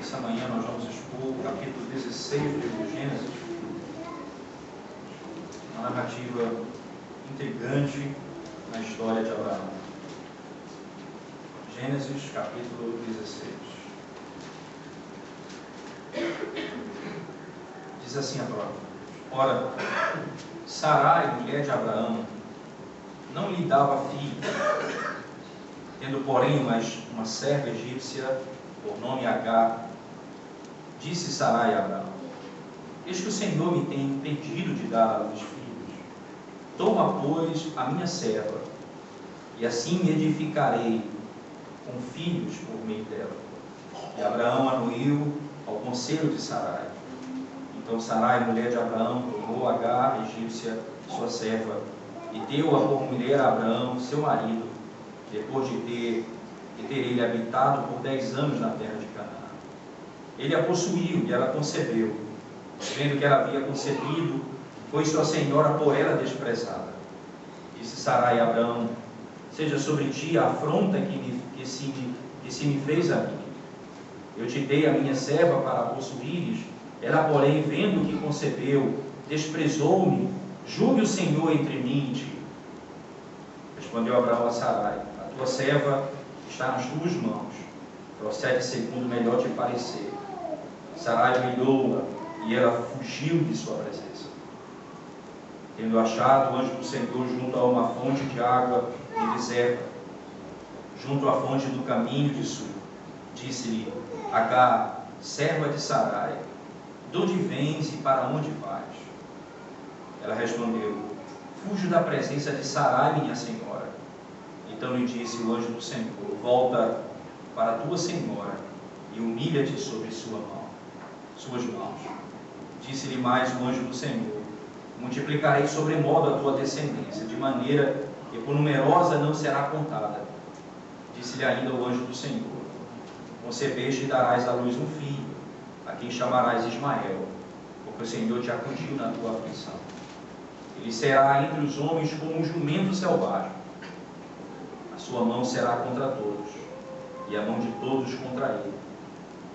Essa manhã nós vamos expor o capítulo 16 do livro de Gênesis, uma narrativa intrigante na história de Abraão. Gênesis, capítulo 16. Diz assim a palavra: Ora, Sarai, mulher de Abraão, não lhe dava filho, tendo, porém, uma serva egípcia, por nome Agar. Disse Sarai a Abraão: Eis que o Senhor me tem impedido de dar à luz filhos. Toma, pois, a minha serva, e assim me edificarei com filhos por meio dela. E Abraão anuiu ao conselho de Sarai. Então Sarai, mulher de Abraão, tomou Agar, egípcia, sua serva, e deu-a por mulher a Abraão, seu marido, depois de ter ele habitado por 10 anos na terra de Canaã. Ele a possuiu e ela concebeu. Vendo que ela havia concebido, foi sua senhora por ela desprezada. Disse Sarai a Abraão: Seja sobre ti a afronta que se me fez a mim. Eu te dei a minha serva para a possuíres. Ela, porém, vendo que concebeu, desprezou-me. Julgue o Senhor entre mim e ti. Respondeu Abraão a Sarai: A tua serva está nas tuas mãos. Procede segundo melhor te parecer. Sarai humilhou-a, e ela fugiu de sua presença. Tendo achado o anjo do Senhor junto a uma fonte de água no deserto, junto à fonte do caminho de sul, disse-lhe: Agar, serva de Sarai, de onde vens e para onde vais? Ela respondeu: Fujo da presença de Sarai, minha senhora. Então lhe disse o anjo do Senhor: Volta para a tua senhora e humilha-te sobre suas mãos. Disse-lhe mais o anjo do Senhor: Multiplicarei sobremodo a tua descendência, de maneira que por numerosa não será contada. Disse-lhe ainda o anjo do Senhor: Concebeste e darás à luz um filho, a quem chamarás Ismael, porque o Senhor te acudiu na tua aflição. Ele será entre os homens como um jumento selvagem. A sua mão será contra todos, e a mão de todos contra ele,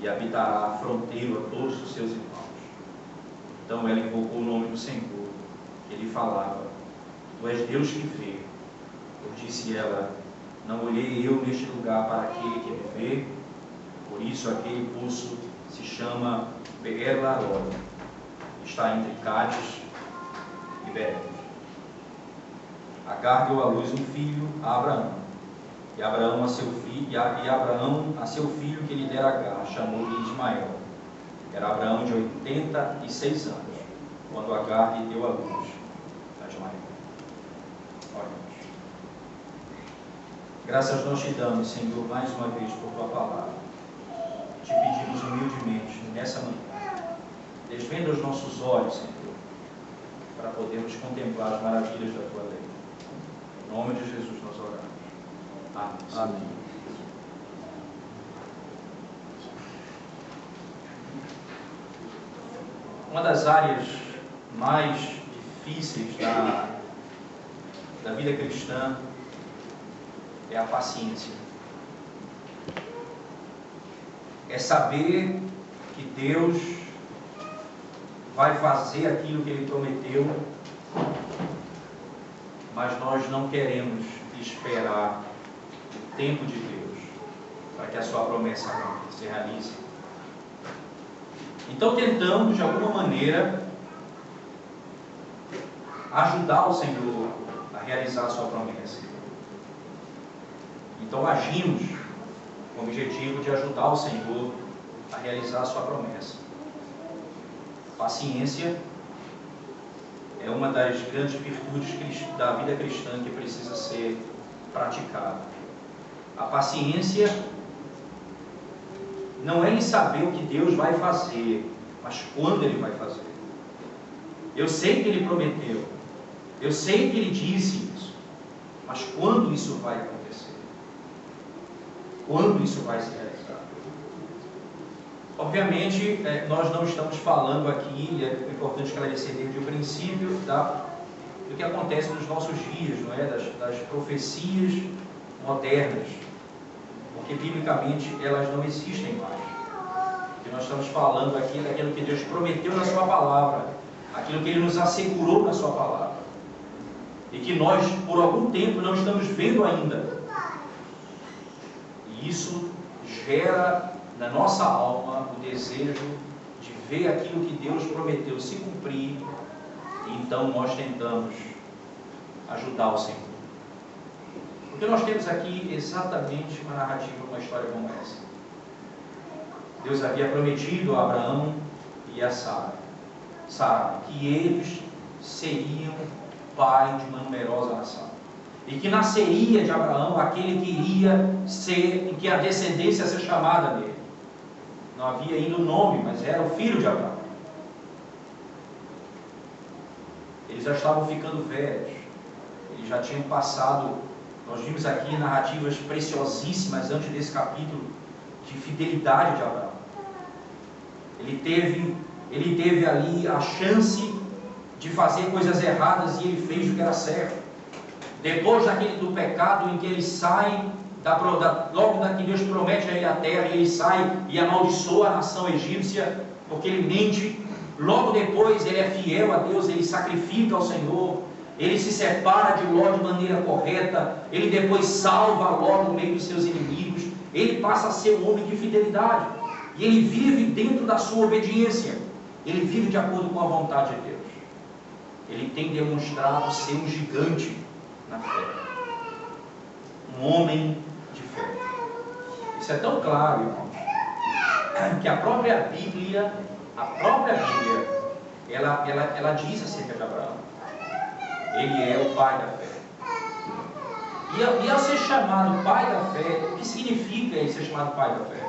e habitará fronteiro a todos os seus irmãos. Então ela invocou o nome do Senhor, que ele falava: Tu és Deus que vê. Por disse ela: Não olhei eu neste lugar para aquele que me vê. Por isso aquele poço se chama Beer-Lahai, está entre Cádiz e Beer. Agar deu à luz um filho a Abraão. E Abraão a seu filho que lhe dera Agar, chamou-lhe Ismael. Era Abraão de 86 anos, quando Agar lhe deu à luz a Ismael. Oremos. Graças nós te damos, Senhor, mais uma vez por tua palavra. Te pedimos humildemente, nessa manhã, desvenda os nossos olhos, Senhor, para podermos contemplar as maravilhas da tua lei. Em nome de Jesus nós oramos. Amém. Amém. Uma das áreas mais difíceis da vida cristã é a paciência. É saber que Deus vai fazer aquilo que Ele prometeu, mas nós não queremos esperar o tempo de Deus para que a sua promessa se realize. Então tentamos, de alguma maneira, ajudar o Senhor a realizar a sua promessa. Então agimos com o objetivo de ajudar o Senhor a realizar a sua promessa. Paciência é uma das grandes virtudes da vida cristã que precisa ser praticada. A paciência não é em saber o que Deus vai fazer, mas quando Ele vai fazer. Eu sei que Ele prometeu, eu sei que Ele disse isso, mas quando isso vai acontecer? Quando isso vai se realizar? Obviamente, nós não estamos falando aqui, e é importante esclarecer desde o princípio, do que acontece nos nossos dias, não é? Das profecias modernas, porque biblicamente elas não existem mais. Porque nós estamos falando aqui daquilo que Deus prometeu na sua palavra, aquilo que Ele nos assegurou na sua palavra, e que nós, por algum tempo, não estamos vendo ainda. E isso gera na nossa alma o desejo de ver aquilo que Deus prometeu se cumprir, e então nós tentamos ajudar o Senhor. Porque nós temos aqui exatamente uma narrativa, uma história como essa. Deus havia prometido a Abraão e a Sara que eles seriam pai de uma numerosa nação, e que nasceria de Abraão aquele que iria ser, e que a descendência ia ser chamada dele. Não havia ainda o nome, mas era o filho de Abraão. Eles já estavam ficando velhos, eles já tinham passado. Nós vimos aqui narrativas preciosíssimas antes desse capítulo de fidelidade de Abraão. Ele teve ali a chance de fazer coisas erradas e ele fez o que era certo. Depois do pecado em que ele sai, logo que Deus promete a ele a terra, e ele sai e amaldiçoa a nação egípcia, porque ele mente. Logo depois ele é fiel a Deus, ele sacrifica ao Senhor, ele se separa de Ló de maneira correta, ele depois salva Ló no meio dos seus inimigos, ele passa a ser um homem de fidelidade, e ele vive dentro da sua obediência, ele vive de acordo com a vontade de Deus. Ele tem demonstrado ser um gigante na fé, um homem de fé. Isso é tão claro, irmãos, que a própria Bíblia, ela diz acerca de Abraão: ele é o pai da fé. E ao ser chamado pai da fé, o que significa ele ser chamado pai da fé?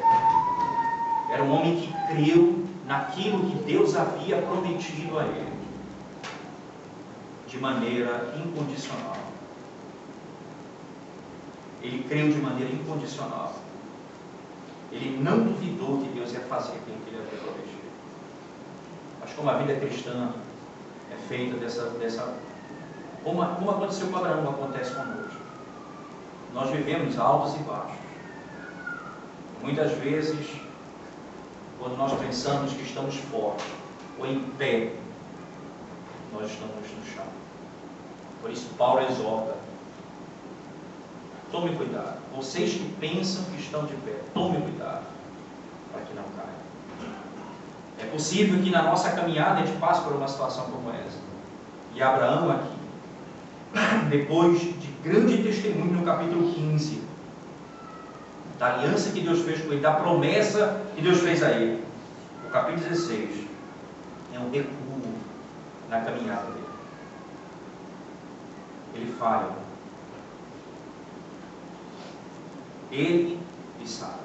Era um homem que creu naquilo que Deus havia prometido a ele, de maneira incondicional. Ele creu de maneira incondicional. Ele não duvidou que Deus ia fazer aquilo que ele havia prometido. Mas como a vida cristã é feita como aconteceu com Abraão, acontece conosco. Nós vivemos altos e baixos. Muitas vezes, quando nós pensamos que estamos fortes ou em pé, nós estamos no chão. Por isso Paulo exorta: tome cuidado. Vocês que pensam que estão de pé, tome cuidado para que não caia. É possível que na nossa caminhada a gente passe por uma situação como essa. E Abraão aqui, depois de grande testemunho no capítulo 15, da aliança que Deus fez com ele, da promessa que Deus fez a ele, o capítulo 16 é um recuo na caminhada dele. Ele falha. Ele e Sara.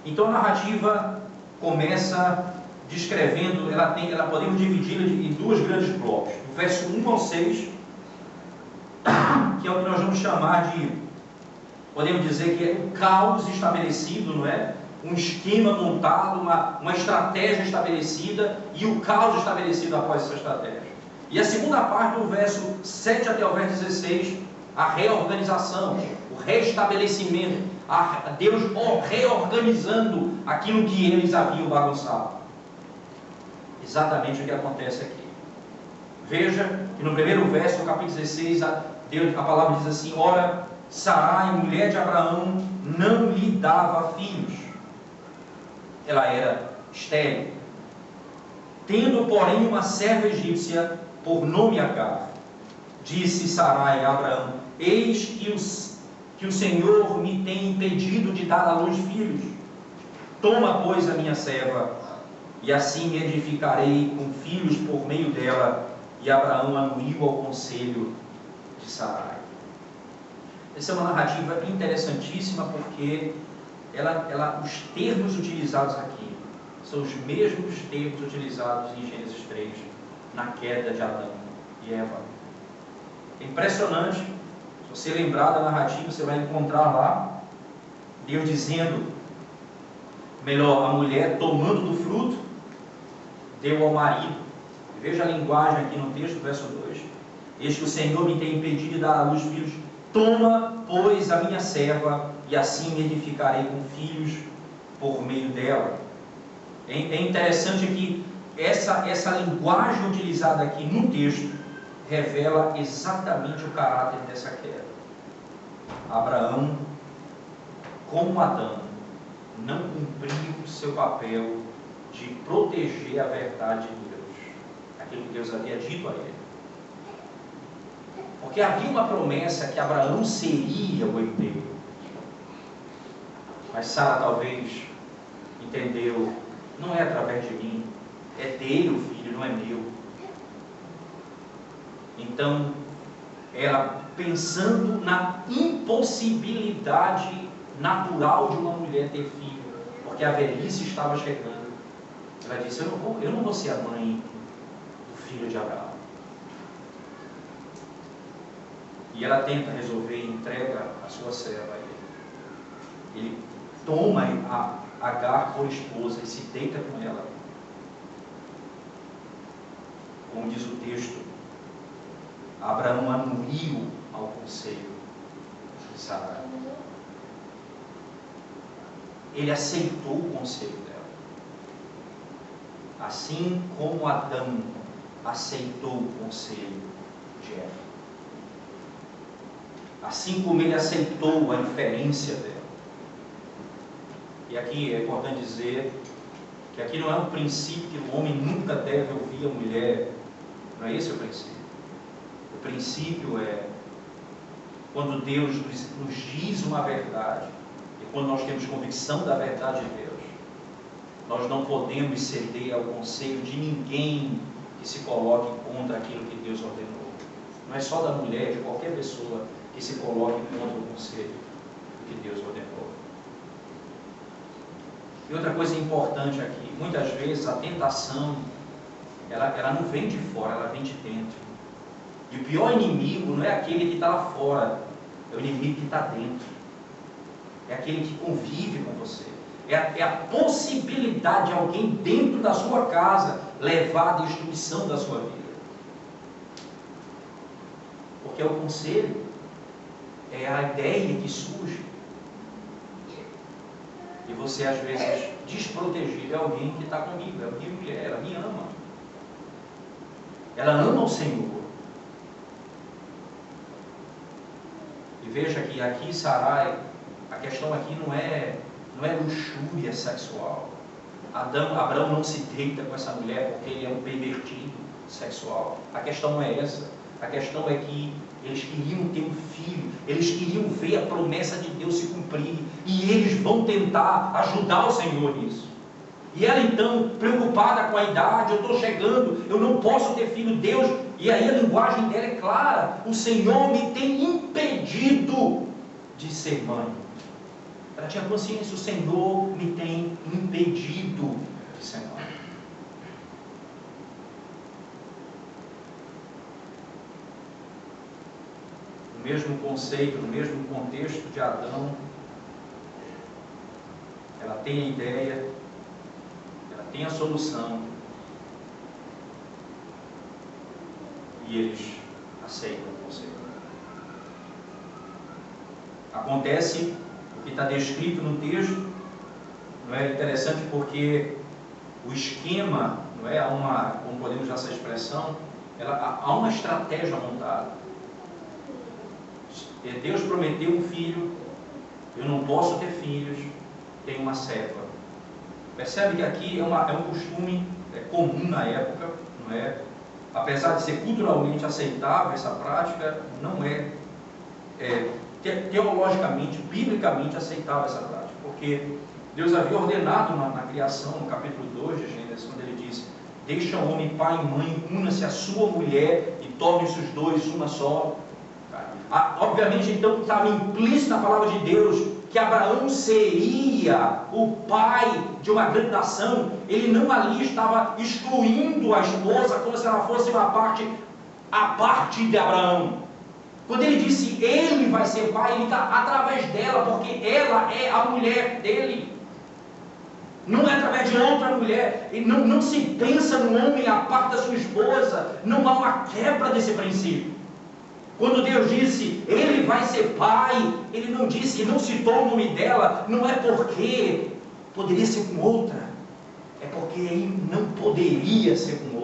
Então a narrativa começa descrevendo, ela podemos dividi-la em dois grandes blocos. Do verso 1 ao 6, que é o que nós vamos chamar de, podemos dizer que é um caos estabelecido, não é? Um esquema montado, uma estratégia estabelecida, e o caos estabelecido após essa estratégia. E a segunda parte, do verso 7 até o verso 16, a reorganização, o restabelecimento, Deus reorganizando aquilo que eles haviam bagunçado. Exatamente o que acontece aqui. Veja que no primeiro verso do capítulo 16, a palavra diz assim: ora, Sarai, mulher de Abraão, não lhe dava filhos. Ela era estéril. Tendo, porém, uma serva egípcia, por nome Agar, disse Sarai a Abraão: eis que o Senhor me tem impedido de dar à luz filhos. Toma, pois, a minha serva, e assim me edificarei com filhos por meio dela. E Abraão anuiu ao conselho de Sarai. Essa é uma narrativa interessantíssima, porque os termos utilizados aqui são os mesmos termos utilizados em Gênesis 3, na queda de Adão e Eva. É impressionante. Se você lembrar da narrativa, você vai encontrar lá Deus dizendo, a mulher tomando do fruto, deu ao marido. Veja a linguagem aqui no texto, verso 2: eis que o Senhor me tem impedido de dar à luz filhos. Toma, pois, a minha serva, e assim me edificarei com filhos por meio dela. É interessante que essa linguagem utilizada aqui no texto revela exatamente o caráter dessa queda. Abraão, como Adão, não cumpriu o seu papel de proteger a verdade de Deus, aquilo que Deus havia dito a ele. Porque havia uma promessa que Abraão seria o herdeiro. Mas Sara talvez entendeu, não é através de mim, é dele o filho, não é meu. Então, ela pensando na impossibilidade natural de uma mulher ter filho, porque a velhice estava chegando, ela disse, eu não vou ser a mãe do filho de Abraão. E ela tenta resolver e entrega a sua serva a ele. Ele toma a Agar por esposa e se deita com ela. Como diz o texto, Abraão anuiu ao conselho de Sara. Ele aceitou o conselho dela. Assim como Adão aceitou o conselho de Eva. Assim como ele aceitou a inferência dela. E aqui é importante dizer que aqui não é um princípio que o homem nunca deve ouvir a mulher. Não é esse o princípio. O princípio é quando Deus nos diz uma verdade, e quando nós temos convicção da verdade de Deus, nós não podemos ceder ao conselho de ninguém que se coloque contra aquilo que Deus ordenou. Não é só da mulher, de qualquer pessoa que se coloque contra o conselho que Deus ordenou. E outra coisa importante aqui, muitas vezes a tentação, ela não vem de fora, ela vem de dentro. E o pior inimigo não é aquele que está lá fora, é o inimigo que está dentro. É aquele que convive com você. É a possibilidade de alguém dentro da sua casa levar a destruição da sua vida. Porque é o conselho, é a ideia que surge. E você às vezes desprotegido é alguém que está comigo, é a minha mulher, ela me ama. Ela ama o Senhor. E veja que aqui Sarai, a questão aqui não é luxúria sexual. Abraão não se deita com essa mulher porque ele é um pervertido sexual. A questão não é essa. A questão é que eles queriam ter um filho, eles queriam ver a promessa de Deus se cumprir, e eles vão tentar ajudar o Senhor nisso. E ela então, preocupada com a idade, eu estou chegando, eu não posso ter filho, Deus, e aí a linguagem dela é clara, o Senhor me tem impedido de ser mãe. Ela tinha consciência, o Senhor me tem impedido de ser mãe. No mesmo conceito, no mesmo contexto de Adão, ela tem a ideia, ela tem a solução, e eles aceitam o conselho. Acontece o que está descrito no texto, não é interessante porque o esquema, não é, como podemos usar essa expressão, há uma estratégia montada. Deus prometeu um filho, eu não posso ter filhos, tenho uma serva. Percebe que aqui é um costume comum na época, não é? Apesar de ser culturalmente aceitável essa prática, não é teologicamente, biblicamente aceitável essa prática, porque Deus havia ordenado na criação, no capítulo 2 de Gênesis, quando ele diz: deixa o homem, pai e mãe, una-se a sua mulher e tornem-se os dois uma só. Obviamente, então, estava implícito na palavra de Deus que Abraão seria o pai de uma grande nação. Ele não ali estava excluindo a esposa como se ela fosse a parte de Abraão. Quando ele disse ele vai ser pai, ele está através dela, porque ela é a mulher dele. Não é através de outra mulher. E não se pensa no homem a parte da sua esposa. Não há uma quebra desse princípio. Quando Deus disse, ele vai ser pai, ele não disse, não citou o nome dela, não é porque poderia ser com outra. é porque ele não poderia ser com